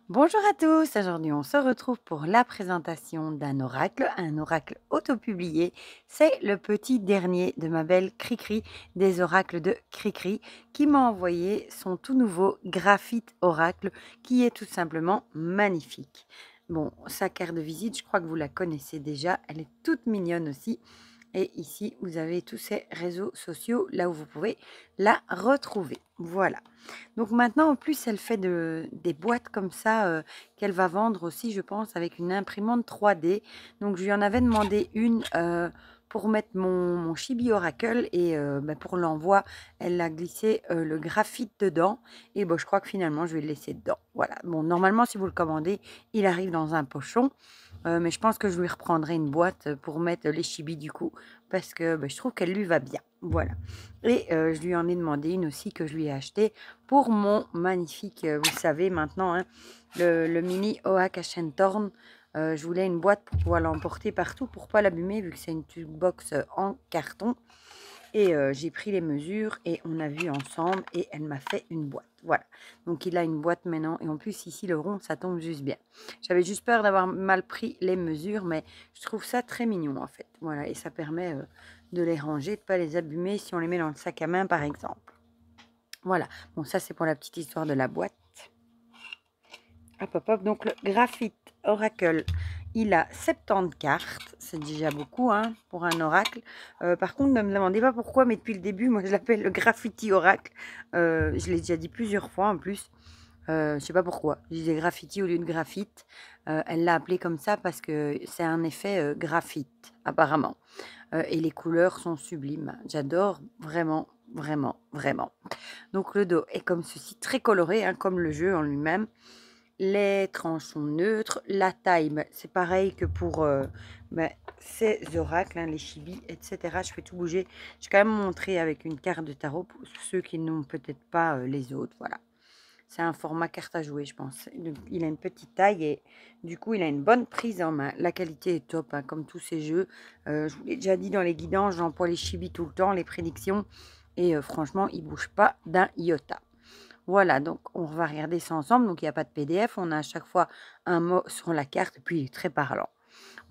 Bonjour à tous, aujourd'hui on se retrouve pour la présentation d'un oracle, un oracle autopublié. C'est le petit dernier de ma belle Cricri, des oracles de Cricri, qui m'a envoyé son tout nouveau graphite oracle qui est tout simplement magnifique. Bon, sa carte de visite, je crois que vous la connaissez déjà, elle est toute mignonne aussi. Et ici, vous avez tous ces réseaux sociaux là où vous pouvez la retrouver. Voilà. Donc maintenant, en plus, elle fait des boîtes comme ça qu'elle va vendre aussi, je pense, avec une imprimante 3D. Donc je lui en avais demandé une pour mettre mon Chibi Oracle et pour l'envoi, elle a glissé le graphite dedans. Et bon, je crois que finalement, je vais le laisser dedans. Voilà. Bon, normalement, si vous le commandez, il arrive dans un pochon. Mais je pense que je lui reprendrai une boîte pour mettre les chibis du coup, parce que je trouve qu'elle lui va bien. Voilà. Et je lui en ai demandé une aussi que je lui ai achetée pour mon magnifique, vous savez maintenant, hein, le mini Oak Ashentorn. Je voulais une boîte pour pouvoir l'emporter partout, pour pas l'abîmer, vu que c'est une tube box en carton. Et j'ai pris les mesures et on a vu ensemble et elle m'a fait une boîte. Voilà. Donc il a une boîte maintenant et en plus ici le rond ça tombe juste bien. J'avais juste peur d'avoir mal pris les mesures mais je trouve ça très mignon en fait. Voilà et ça permet de les ranger, de ne pas les abîmer si on les met dans le sac à main par exemple. Voilà. Bon ça c'est pour la petite histoire de la boîte. Hop, hop, hop. Donc, le graphite Oracle, il a 70 cartes. C'est déjà beaucoup hein, pour un oracle. Par contre, ne me demandez pas pourquoi, mais depuis le début, moi, je l'appelle le Graffiti Oracle. Je l'ai déjà dit plusieurs fois en plus. Je sais pas pourquoi. Je disais graffiti au lieu de graphite. Elle l'a appelé comme ça parce que c'est un effet graphite, apparemment. Et les couleurs sont sublimes. J'adore vraiment, vraiment, vraiment. Donc, le dos est comme ceci, très coloré, hein, comme le jeu en lui-même. Les tranches sont neutres. La taille, c'est pareil que pour ces oracles, hein, les chibis, etc. Je fais tout bouger. Je vais quand même montrer avec une carte de tarot pour ceux qui n'ont peut-être pas les autres. Voilà. C'est un format carte à jouer, je pense. Il a une petite taille et du coup, il a une bonne prise en main. La qualité est top, hein, comme tous ces jeux. Je vous l'ai déjà dit dans les guidances, j'emploie les chibis tout le temps, les prédictions. Et franchement, ils ne bougent pas d'un iota. Voilà, donc on va regarder ça ensemble. Donc il n'y a pas de PDF, on a à chaque fois un mot sur la carte, puis il est très parlant.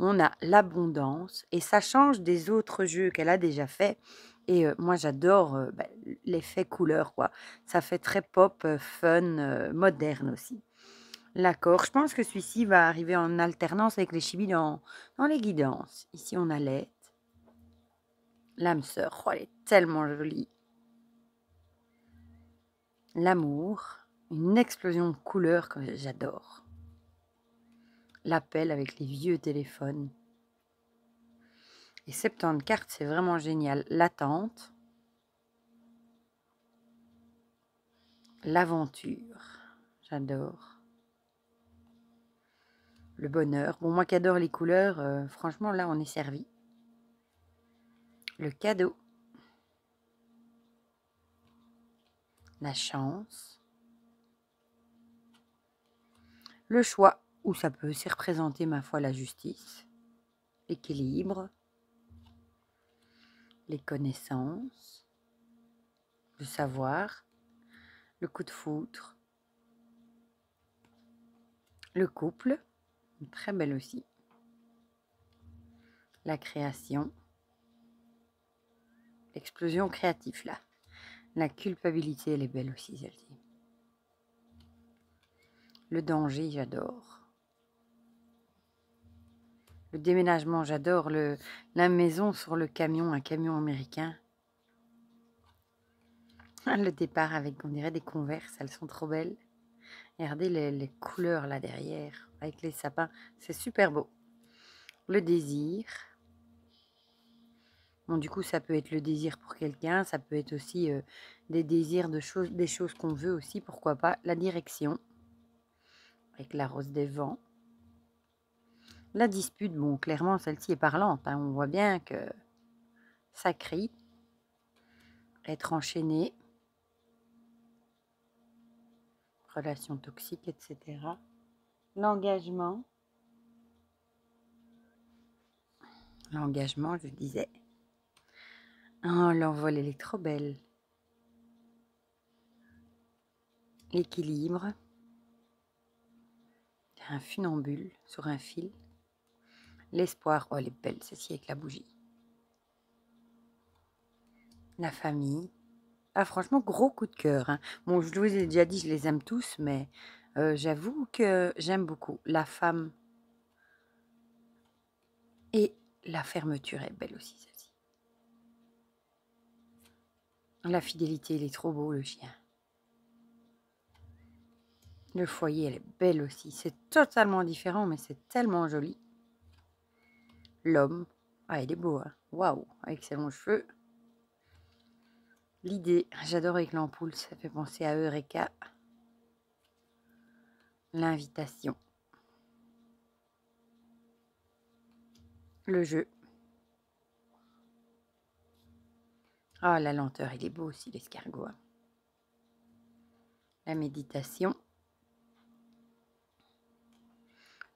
On a l'abondance, et ça change des autres jeux qu'elle a déjà fait. Et moi j'adore l'effet couleur, quoi. Ça fait très pop, fun, moderne aussi. L'accord, je pense que celui-ci va arriver en alternance avec les chibis dans les guidances. Ici on a l'aide, l'âme sœur, oh, elle est tellement jolie. L'amour, une explosion de couleurs que j'adore. L'appel avec les vieux téléphones. Et 70 cartes, c'est vraiment génial. L'attente. L'aventure. J'adore. Le bonheur. Bon, moi qui adore les couleurs, franchement, là, on est servi. Le cadeau. La chance. Le choix, où ça peut aussi représenter, ma foi, la justice. L'équilibre. Les connaissances. Le savoir. Le coup de foudre. Le couple. Très belle aussi. La création. L'explosion créative, là. La culpabilité, elle est belle aussi, celle-ci. Le danger, j'adore. Le déménagement, j'adore. La maison sur le camion, un camion américain. Le départ avec, on dirait, des Converse, elles sont trop belles. Regardez les couleurs là derrière, avec les sapins, c'est super beau. Le désir. Bon, du coup, ça peut être le désir pour quelqu'un, ça peut être aussi des désirs de choses, des choses qu'on veut aussi, pourquoi pas. La direction, avec la rose des vents. La dispute, bon, clairement, celle-ci est parlante, hein, on voit bien que ça crie. Être enchaîné. Relations toxiques, etc. L'engagement. L'engagement, je disais. Oh, l'envol, elle est trop belle. L'équilibre. un funambule sur un fil. L'espoir, oh elle est belle celle-ci avec la bougie. La famille. Ah franchement, gros coup de cœur, hein. Bon, je vous ai déjà dit, je les aime tous, mais j'avoue que j'aime beaucoup. La femme et la fermeture est belle aussi, celle-ci. La fidélité, il est trop beau, le chien. Le foyer, elle est belle aussi. C'est totalement différent, mais c'est tellement joli. L'homme, ah, il est beau, hein. Waouh, avec ses longs cheveux. L'idée, j'adore avec l'ampoule, ça fait penser à Eureka. L'invitation. Le jeu. Ah, la lenteur, il est beau aussi, l'escargot, hein. La méditation.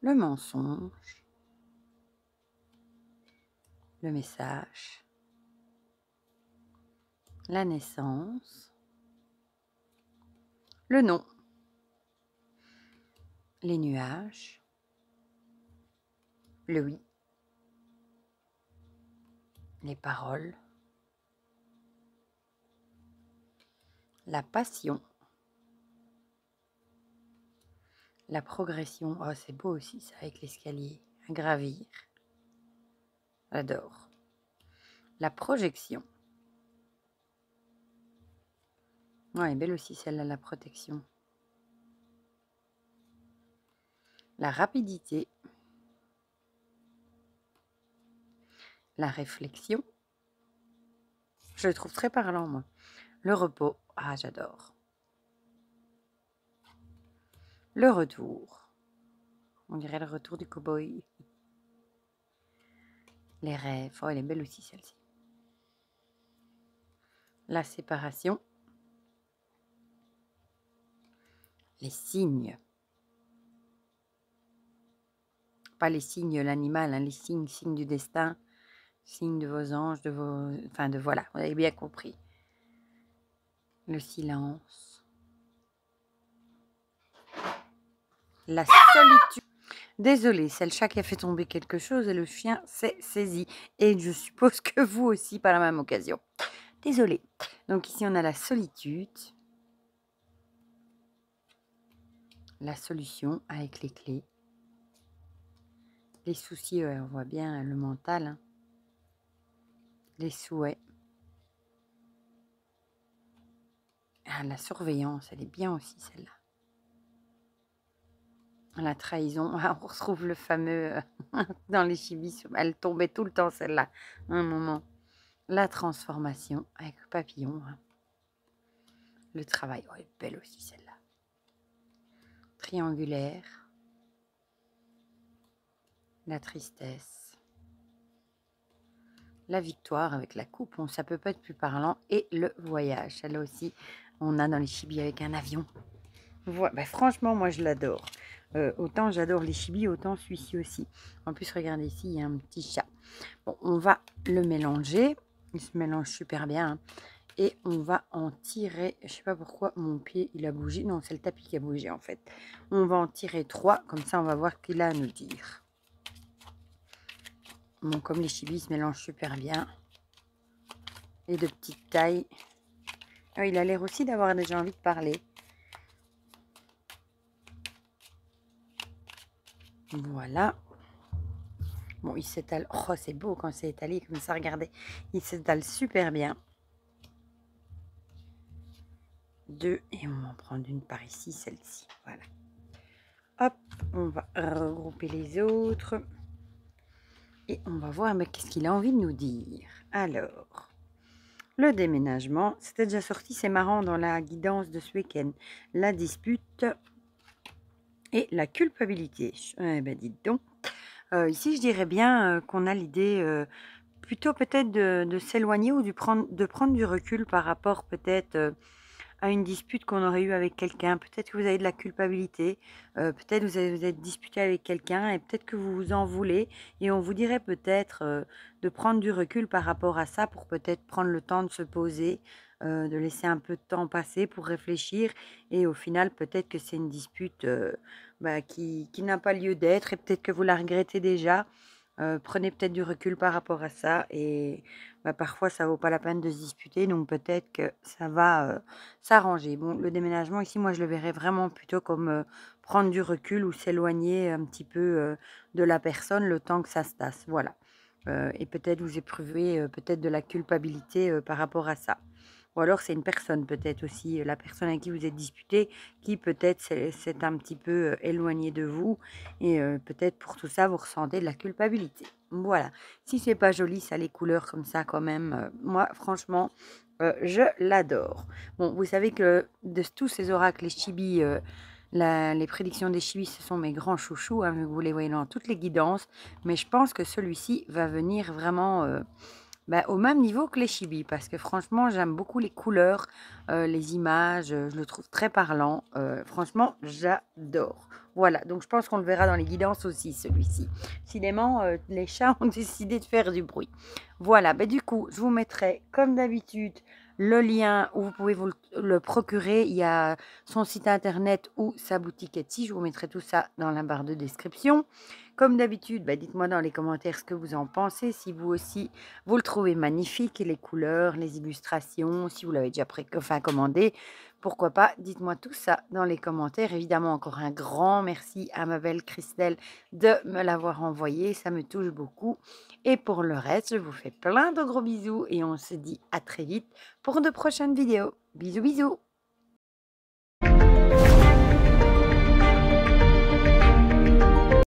Le mensonge. Le message. La naissance. Le nom. Les nuages. Le oui. Les paroles. La passion. La progression. Oh, c'est beau aussi ça avec l'escalier. À gravir. J'adore. La projection. Ouais, belle aussi celle-là, la protection. La rapidité. La réflexion. Je le trouve très parlant, moi. Le repos. Ah, j'adore. Le retour. On dirait le retour du cow-boy. Les rêves. Oh, elle est belle aussi, celle-ci. La séparation. Les signes. Pas les signes, l'animal, hein, les signes du destin, signes de vos anges, de vos... Enfin, de voilà, vous avez bien compris. Le silence. La solitude. Désolée, c'est le chat qui a fait tomber quelque chose et le chien s'est saisi. Et je suppose que vous aussi par la même occasion. Désolée. Donc ici, on a la solitude. La solution avec les clés. Les soucis, on voit bien le mental. Hein. Les souhaits. Ah, la surveillance, elle est bien aussi celle-là. La trahison, ah, on retrouve le fameux dans les chibis, elle tombait tout le temps celle-là, un moment. La transformation avec le papillon. Hein. Le travail, oh, elle est belle aussi celle-là. Triangulaire. La tristesse. La victoire avec la coupe, bon, ça peut pas être plus parlant. Et le voyage, celle-là aussi, on a dans les chibis avec un avion. Voilà. Ben, franchement, moi je l'adore. Autant j'adore les chibis, autant celui-ci aussi. En plus, regardez ici, il y a un petit chat. Bon, on va le mélanger. Il se mélange super bien. Hein. Et on va en tirer, je sais pas pourquoi mon pied il a bougé. Non, c'est le tapis qui a bougé en fait. On va en tirer 3, comme ça on va voir ce qu'il a à nous dire. Bon, comme les chibis se mélangent super bien. Et de petite taille. Oh, il a l'air aussi d'avoir déjà envie de parler. Voilà. Bon, il s'étale. Oh, c'est beau quand c'est étalé comme ça, regardez. Il s'étale super bien. 2. Et on va en prendre une par ici, celle-ci. Voilà. Hop, on va regrouper les autres. Et on va voir qu'est-ce qu'il a envie de nous dire. Alors, le déménagement. C'était déjà sorti, c'est marrant, dans la guidance de ce week-end. La dispute et la culpabilité. Eh ben, dites donc. Ici, je dirais bien qu'on a l'idée plutôt peut-être de s'éloigner ou de prendre du recul par rapport peut-être à une dispute qu'on aurait eue avec quelqu'un. Peut-être que vous avez de la culpabilité, peut-être vous êtes disputé avec quelqu'un et peut-être que vous vous en voulez. Et on vous dirait peut-être de prendre du recul par rapport à ça pour peut-être prendre le temps de se poser, de laisser un peu de temps passer pour réfléchir. Et au final, peut-être que c'est une dispute qui n'a pas lieu d'être et peut-être que vous la regrettez déjà. Prenez peut-être du recul par rapport à ça et parfois ça vaut pas la peine de se disputer, donc peut-être que ça va, s'arranger. Bon, le déménagement ici, moi je le verrais vraiment plutôt comme, prendre du recul ou s'éloigner un petit peu, de la personne le temps que ça se tasse, voilà. Et peut-être vous éprouvez, peut-être de la culpabilité, par rapport à ça. Ou alors c'est une personne peut-être aussi, la personne avec qui vous êtes disputé, qui peut-être s'est un petit peu, éloignée de vous et peut-être pour tout ça, vous ressentez de la culpabilité. Voilà. Si c'est pas joli ça, les couleurs comme ça quand même, moi franchement, je l'adore. Bon, vous savez que de tous ces oracles, les chibis, les prédictions des chibis, ce sont mes grands chouchous, hein, vous les voyez dans toutes les guidances, mais je pense que celui-ci va venir vraiment, au même niveau que les chibis parce que franchement, j'aime beaucoup les couleurs, les images, je le trouve très parlant, franchement, j'adore. Voilà, donc je pense qu'on le verra dans les guidances aussi celui-ci. Décidément, les chats ont décidé de faire du bruit. Voilà, du coup, je vous mettrai comme d'habitude le lien où vous pouvez vous le procurer. Il y a son site internet ou sa boutique Etsy. Je vous mettrai tout ça dans la barre de description. Comme d'habitude, dites-moi dans les commentaires ce que vous en pensez, si vous aussi vous le trouvez magnifique, les couleurs, les illustrations, si vous l'avez déjà commandé, pourquoi pas, dites-moi tout ça dans les commentaires. Évidemment, encore un grand merci à ma belle Christelle de me l'avoir envoyé, ça me touche beaucoup. Et pour le reste, je vous fais plein de gros bisous et on se dit à très vite pour de prochaines vidéos. Bisous bisous.